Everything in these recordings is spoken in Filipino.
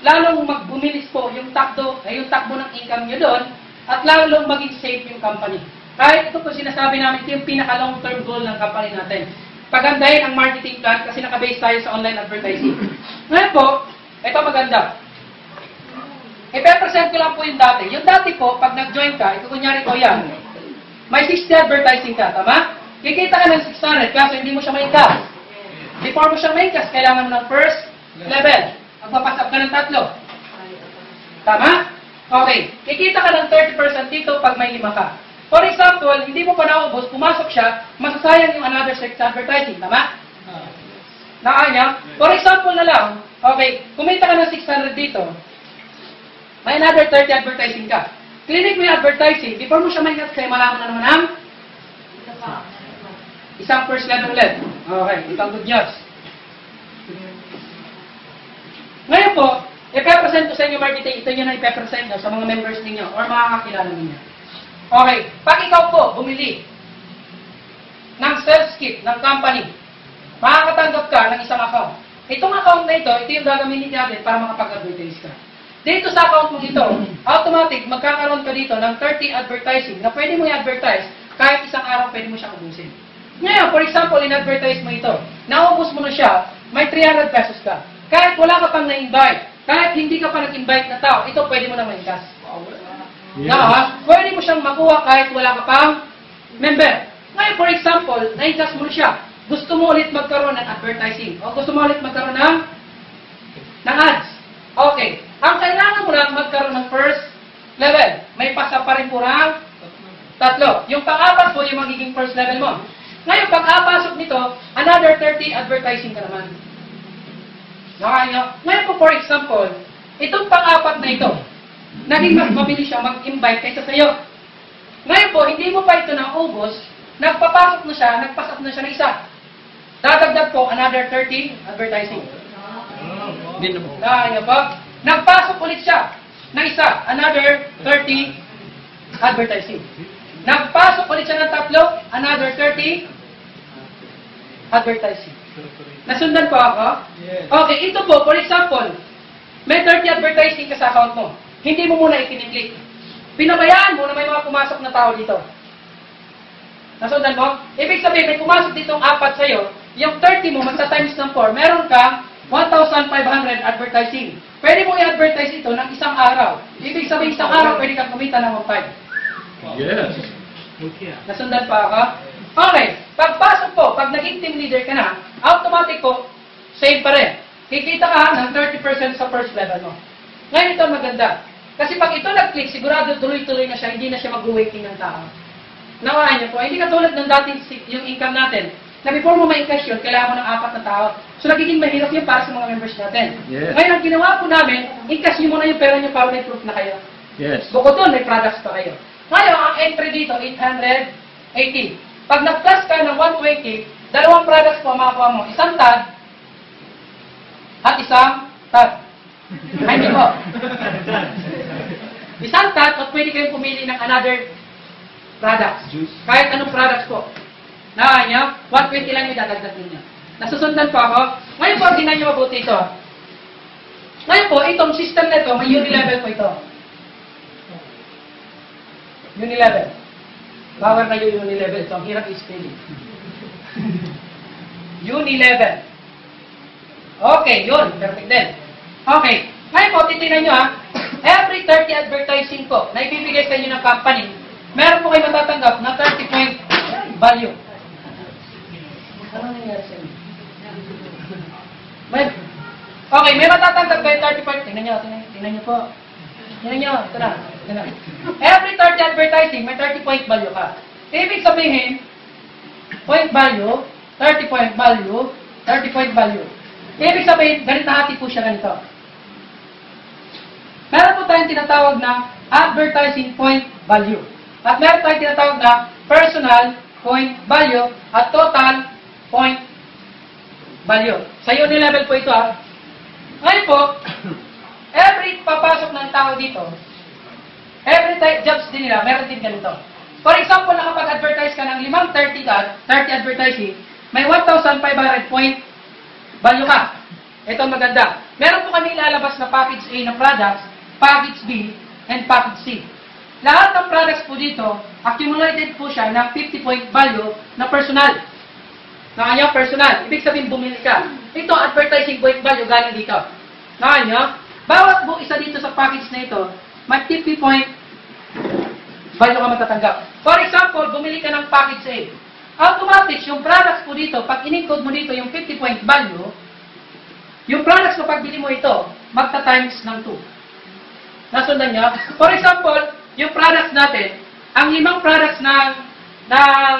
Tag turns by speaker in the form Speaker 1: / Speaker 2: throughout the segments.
Speaker 1: lalong magbumilis po yung takbo ng income nyo doon, at lalong maging safe yung company. Kahit ito po sinasabi namin, ito yung pinaka-long term goal ng company natin. Pagandahin ang marketing plan kasi nakabase tayo sa online advertising. Ngayon po, ito maganda. I-present ko lang po yung dati. Yung dati po, pag nag-join ka, ito kunyari ko yan, may 60 advertising ka, tama? Kikita ka ng 600, kaso hindi mo siya ma-incas. Before mo siya ma-incas, kailangan mo ng first level. Magpapasap ka ng 3. Tama? Okay. Kikita ka ng 30% dito pag may 5 ka. For example, hindi mo pa naubos, pumasok siya, masasayang yung another 6 advertising. Tama? Nakanya? For example na lang, okay, kumita ka ng 600 dito, may another 30 advertising ka. Clinic mo yung advertising, before mo siya ma-incas, kaya malaman na naman ang isang first level ulit. Okay, isang good news. Ngayon po, ipe-present ko sa inyo marketing, ito nyo na ipe-present nyo sa mga members ninyo or mga kakilala ninyo. Okay, pag ikaw po bumili ng sales kit ng company, makakatanggap ka ng isang account. Itong account na ito yung gagamitin natin para makapag-advertise ka. Dito sa account mo dito, automatic, magkakaroon ka dito ng 30 advertising na pwede mo i-advertise kahit isang araw pwede mo siyang ubusin. Ngayon, for example, in-advertise mo ito, naubos mo na siya, may 300 pesos ka. Kahit wala ka pang na-invite, kahit hindi ka pa nag-invite na tao, ito pwede mo na ma-incas. Pwede mo siyang makuha kahit wala ka pang member. Ngayon, for example, na-incas mo siya, gusto mo ulit magkaroon ng advertising, o gusto mo ulit magkaroon ng ads. Okay. Ang kailangan mo lang magkaroon ng first level. May pasa pa rin po ng 3. Yung pang-apat po yung magiging first level mo. Ngayon, pag-apasok nito, another 30 advertising ka naman. Ngayon po, for example, itong pang-apat na ito, naging mas mabilis siya mag-invite kaysa sa iyo. Ngayon po, hindi mo pa ito naubos, nagpapasok na siya, nagpasok na siya ng isa. Dadagdag po, another 30 advertising. Ngayon po, nagpasok ulit siya ng isa, another 30 advertising. Nagpasok ulit siya ng 3, another 30 advertising. Nasundan po ako? Yes. Okay, ito po, for example, may 30 advertising ka sa account mo. Hindi mo muna ikiniklik. Pinabayaan mo na may mga pumasok na tao dito. Nasundan mo? Ibig sabihin, may pumasok ditong 4 sa'yo, yung 30 mo, magsa-times ng 4, meron ka 1,500 advertising. Pwede mo i-advertise ito ng isang araw. Ibig sabihin, isang araw, pwede kang kumita ng 1,500.
Speaker 2: Yes.
Speaker 1: Nasundan pa ako? Okay. Pagpasok po, pag naging team leader ka na, automatic po, same pa rin. Kikita ka ng 30% sa first level mo. Ngayon ito maganda. Kasi pag ito nag-click, sigurado tuloy-tuloy na siya, hindi na siya mag-waiting ng tao. Nawaan niyo po, hindi katulad ng dating yung income natin, na before mo ma-encash yun, kailangan mo ng 4 na tao. So nagiging mahirap yun para sa mga members natin.
Speaker 2: Yes.
Speaker 1: Ngayon, ang ginawa po namin, encash nyo muna yung pera nyo para may proof na kayo.
Speaker 2: Yes.
Speaker 1: Bukod doon, may products pa kayo. Ngayon, ang entry dito, 880. Pag nag-plus ka ng 120, 2 products po makakuha mo. Isang tag at isang tag. Ay, hindi po. Isang tag at pwede kayong pumili ng another products. Kahit anong products po. Nakakaya nyo? 120 lang yung dadagdag ninyo. Nasusundan po ako. Ngayon po, tingnan nyo mabuti ito. Ngayon po, itong system na ito, may unilevel po ito. Unilevel. Power na yung unilevel. So, ang hirap i-spelling. Unilevel. Okay, yun. Perfect din. Okay. Ngayon po, titignan nyo ha. Every 30 advertising po na ibibigay sa inyo ng company, meron po kayo matatanggap na 30 point value. Ano nangyari sa inyo? Okay, may matatanggap kayo 30 point. Tingnan nyo po. Tingnan nyo. Ito na. Every 30 advertising, may 30 point value ka. Ibig sabihin, point value, 30 point value, 30 point value. Ibig sabihin, ganito hati po siya ganito. Meron po tayong tinatawag na advertising point value. At meron tayong tinatawag na personal point value at total point value. Sa unilevel po ito ha. Ngayon po, every papasok ng tao dito, every type jobs din nila, meron din ganito. For example, nakapag-advertise ka ng 30 advertising, may 1,500 point value ka. Ito maganda. Meron po kami ilalabas na package A na products, package B, and package C. Lahat ng products po dito, accumulated po siya ng 50-point value na personal. Na kanya personal. Ibig sabihin, bumili ka. Ito, advertising point value galing dito. Na kanya, bawat po isa dito sa package na ito, may 50-point value ka matatanggap. For example, bumili ka ng package A. Automatic, yung products po dito, pag in-encode mo dito yung 50-point value, yung products na pagbili mo ito, magta-times ng 2. Nasundan niyo? For example, yung products natin, ang 5 products ng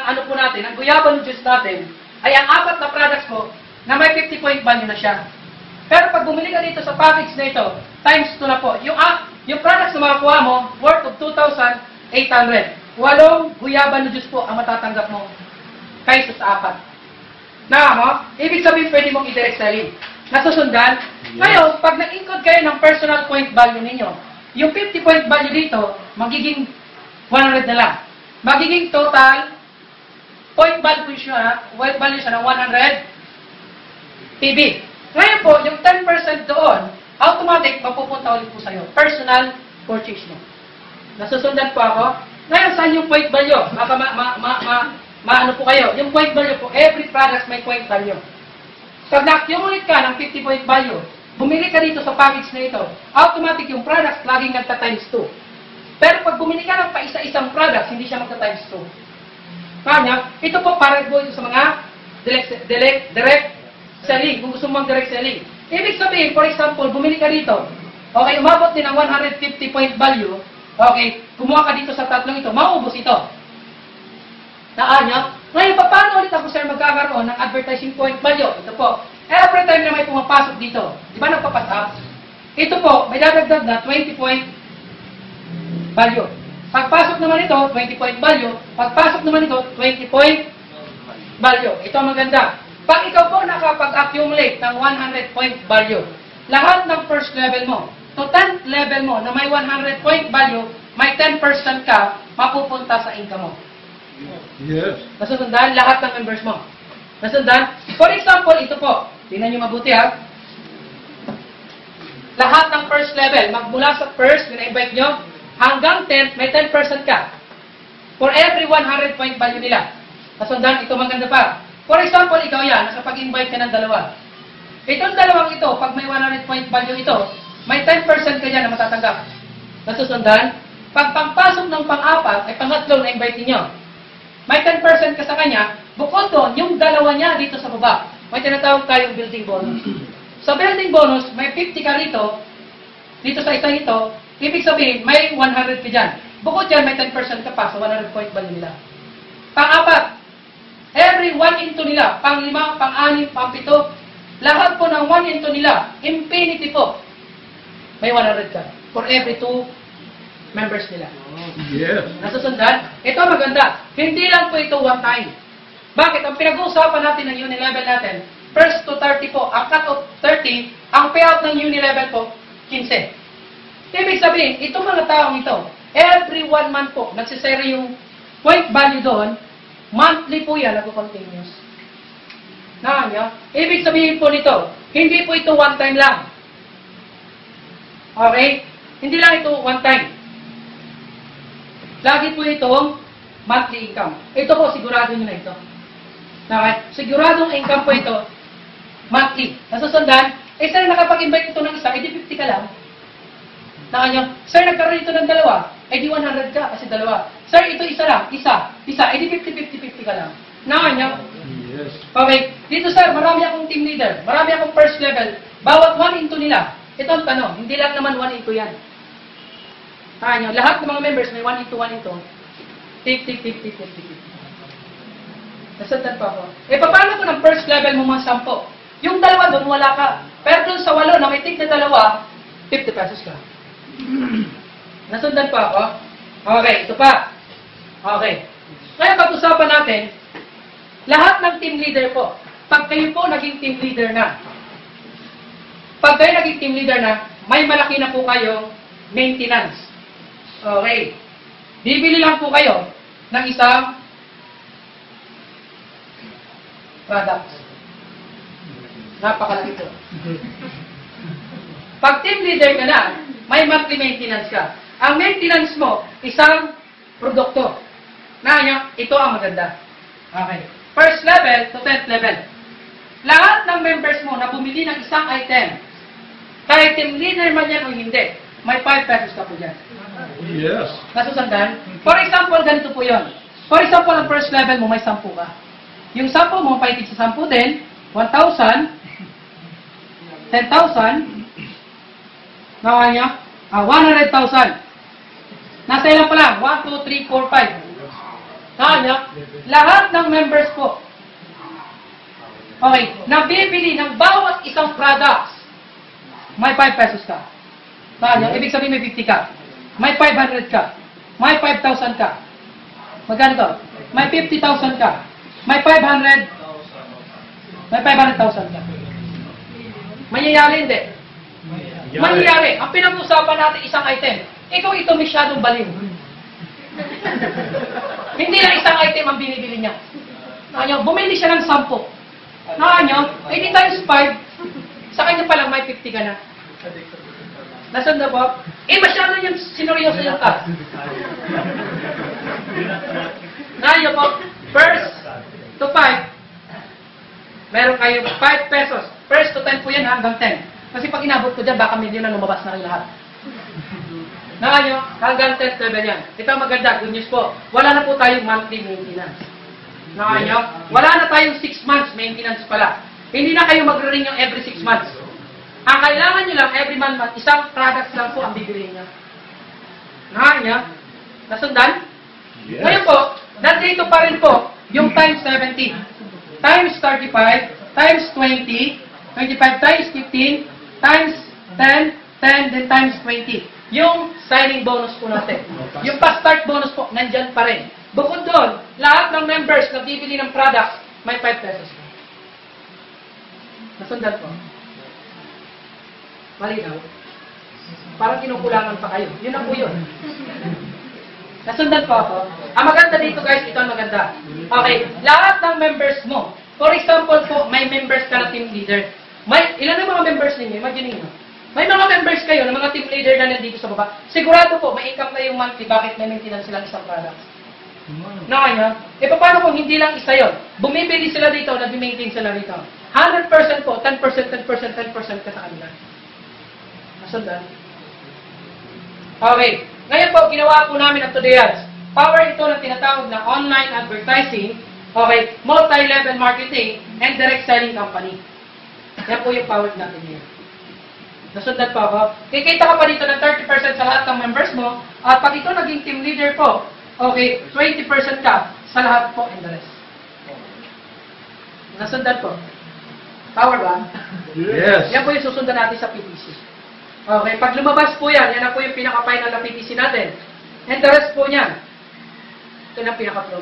Speaker 1: ano po natin, ang guyaban juice natin, ay ang 4 na products po na may 50-point value na siya. Pero pag bumili ka dito sa package na ito, times 2 na po. Yung products na makakuha mo, worth of 2,800. 8 guyaban juice po ang matatanggap mo kaysa sa 4. Na mo? Ibig sabihin pwede mong i-direct selling. Nasusundan? Ngayon, pag nag-encode kayo ng personal point value ninyo, yung 50-point value dito, magiging 100 na lang. Magiging total point value siya ng 100 PB. Ngayon po, yung 10% doon, automatic, mapupunta ulit po sa'yo. Personal purchase mo. Nasusundan po ako? Ngayon, saan yung point value? Maano po kayo? Yung point value po, every product may point value. Pag na-accumulate ka ng 50-point value, bumili ka dito sa package na ito, automatic yung products laging nagta-times 2. Pero pag bumili ka ng paisa-isang products, hindi siya magta-times 2. Kanya, ito po para po ito sa mga direct selling, kung gusto mong direct selling. Ibig sabihin, for example, bumili ka dito, okay, umabot din ng 150 point value, okay, kumuha ka dito sa tatlong ito, mauubos ito. Kanya, ngayon, paano ulit ako, sir, magkakaroon ng advertising point value? Ito po. Every time na may pumapasok dito, di ba nagpapas-up? Ito po, may dadagdag na 20 point value. Pagpasok naman ito, 20 point value. Pagpasok naman ito, 20 point value. Ito ang maganda. Pag ikaw po nakapag-accumulate ng 100 point value, lahat ng first level mo, to 10th level mo na may 100 point value, may 10% ka mapupunta sa income mo.
Speaker 2: Yes.
Speaker 1: Nasusundan lahat ng members mo. Nasundan? For example, ito po. Tingnan nyo mabuti ha. Lahat ng first level, magmula sa first, na-invite nyo, hanggang 10th, may 10% ka. For every 100 point value nila. Nasundan, ito maganda pa. For example, ikaw yan, nakapag-invite ka ng dalawa. Itong dalawang ito, pag may 100 point value ito, may 10% ka dyan na matatanggap. Nasusundan? Pag pagpasok ng pang-apat, ay pangatlong na-invite niyo. May 10% ka sa kanya, bukod doon, yung dalawa niya dito sa baba, may tinatawag tayong building bonus. Sa building bonus, may 50 ka rito, dito sa isang ito, ibig sabihin, may 100 ka dyan. Bukod dyan, may 10% ka pa sa 100 point value nila. Pang-apat, every 1 into nila, pang-5, pang-6, pang-7, lahat po ng 1 into nila, infinity po, may 100 ka. For every 2 members nila.
Speaker 2: Yes.
Speaker 1: Nasusundan? Ito maganda. Hindi lang po ito one time. Bakit? Ang pinag-uusapan natin ng uni-level natin, first to 30 po, ang cut-off 30, ang payout ng uni-level po, 15. Ibig sabihin, itong mga taong ito, every 1 month po, nagsisere yung point value doon, monthly po yan, nag-continuous. Nakanya? Ibig sabihin po nito, hindi po ito one time lang. Okay? Hindi lang ito one time. Lagi po itong monthly income. Ito po, sigurado nyo na ito. Okay? Siguradong income po ito, monthly. Nasusundan, sir, nakapag-invite ito ng isa, edi 50 ka lang. Nakanya, sir, nagkaroon ito ng dalawa, edi 100 ka, kasi dalawa. Sir, ito isa lang, isa, edi 50-50-50 ka lang. Nakanya?
Speaker 2: Yes.
Speaker 1: Okay, dito sir, marami akong team leader, marami akong first level, bawat 1 into nila. Ito ang tanong, hindi lang naman 1 into yan. Nyo, lahat ng mga members may 1 into 1 into. 50. Nasundan pa ako. Paano ko ng first level mo mga 10? Yung dalawa doon, wala ka. Pero doon sa 8 na may tig na dalawa, 50 pesos ka. Nasundan pa ako? Okay, ito pa. Okay. Kaya pag-usapan natin, lahat ng team leader po, pag kayo po naging team leader na, may malaki na po kayong maintenance. Okay. Bibili lang po kayo ng isang product. Napakalaki po. Pag team leader ka na, may monthly maintenance ka. Ang maintenance mo, isang produkto. Ito ang maganda. Okay. First level to 10th level. Lahat ng members mo na bumili ng isang item, kahit team leader man yan o hindi, may 5 pesos ka po dyan.
Speaker 2: Yes.
Speaker 1: Nasusundan? For example, ganito po yun. For example, ang first level mo, may 10 ka. Yung 10 mo, paitig sa 10 din, 1,000, 10,000, nawa niya, 100,000. Nasa ilan pa lang? 1, 2, 3, 4, 5. Nawa niya, lahat ng members po, okay, nabibili ng bawat isang products, may 5 pesos ka. Nawa niya, ibig sabihin may 50 ka. May 500 ka. May 5,000 ka. Magkano to? May 50,000 ka. May 500. May 500,000 ka. Mangyayari hindi. Mangyayari. Ang pinag-usapan natin isang item. Ikaw ito masyadong baliw. Hindi lang isang item ang binibili niya. Nakanya, bumili siya ng 10. Nakanya, 80 times 5. Sa kanya pa lang may 50 ka na. Nasaan po? Masyado niyang sineryoso yung task. Nakanya po, first to 5, meron kayo 5 pesos. First to 10 po yan hanggang 10. Kasi pag inabot ko dyan, baka milyon na lumabas na rin lahat. Nakanya, hanggang 10th level yan. Ito ang maganda, good news po. Wala na po tayong monthly maintenance. Nakanya, wala na tayong 6 months maintenance pala. Hindi na kayo mag-renew every 6 months. Ang kailangan nyo lang, every month, isang product lang po ang bibiliin nyo. Nakanya, nasundan?
Speaker 2: Yes.
Speaker 1: Ngayon po, nandito pa rin po yung times 70, times 35, times 20, 25 times 15, times 10, 10, then times 20. Yung signing bonus po natin. Yung pa-start bonus po, nandyan pa rin. Bukod doon, lahat ng members na bibili ng products, may 5 pesos. Nasundan po. Malinaw. Parang kinukulangan pa kayo. Yun ang po yun. Nasundan po ako. Ang maganda dito guys, ito ang maganda. Okay, lahat ng members mo. For example po, may members ka na team leader. Ilan ang mga members ninyo? Imagine niyo. May mga members kayo na mga team leader na nandito sa baba. Sigurado po, may income na yung monthly. Bakit may maintenance silang isang product? Nakanya? Paano kung hindi lang isa yun? Bumibili sila dito, nag-maintain sila dito. 100% po, 10%, 10%, 10% ka sa kanila. Nasundan? Okay. Ngayon po, ginawa po namin ang Today Ads. Power ito na tinatawag na online advertising, okay, multi-level marketing, and direct selling company. Yan po yung power natin ngayon. Nasundan po ako. Kikita ka pa dito ng 30% sa lahat ng members mo, at pag ito naging team leader po, okay, 20% ka sa lahat po and the rest. Nasundan po. Power ba?
Speaker 2: Yes.
Speaker 1: Yan po yung susundan natin sa PPC. Okay, pag lumabas po yan, yan na po yung pinaka-final na PPC natin. And the rest po niyan, ito na pinaka-pro.